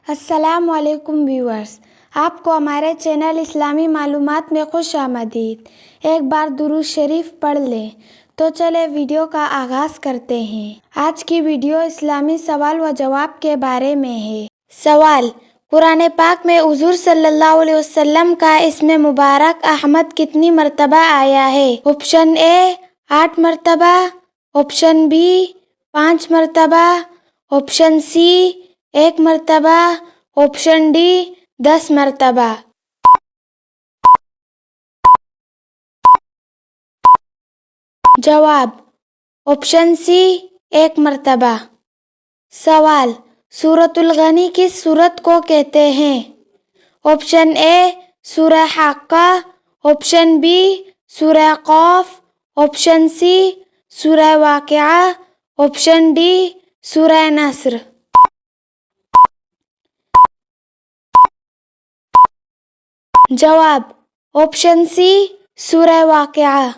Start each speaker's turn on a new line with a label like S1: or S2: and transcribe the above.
S1: السلام علیکم ویورز، آپ کو ہمارے چینل اسلامی معلومات میں خوش آمدید۔ ایک بار درود شریف پڑھ لیں تو چلے ویڈیو کا آغاز کرتے ہیں۔ آج کی ویڈیو اسلامی سوال و جواب کے بارے میں ہے۔ سوال: قرآن پاک میں حضور صلی اللہ علیہ وسلم کا اسم مبارک احمد کتنی مرتبہ آیا ہے؟ آپشن اے 8 مرتبہ، آپشن بی 5 مرتبہ، آپشن سی 1 مرتبہ، آپشن ڈی 10 مرتبہ۔ جواب: آپشن سی 1 مرتبہ۔ سوال: سورۃ الغنی کس سورت کو کہتے ہیں؟ آپشن اے سورہ حاقہ، آپشن بی سورہ قاف، آپشن سی سورہ واقعہ، آپشن ڈی سورہ نصر۔ جواب: آپشن سی سورہ واقعہ۔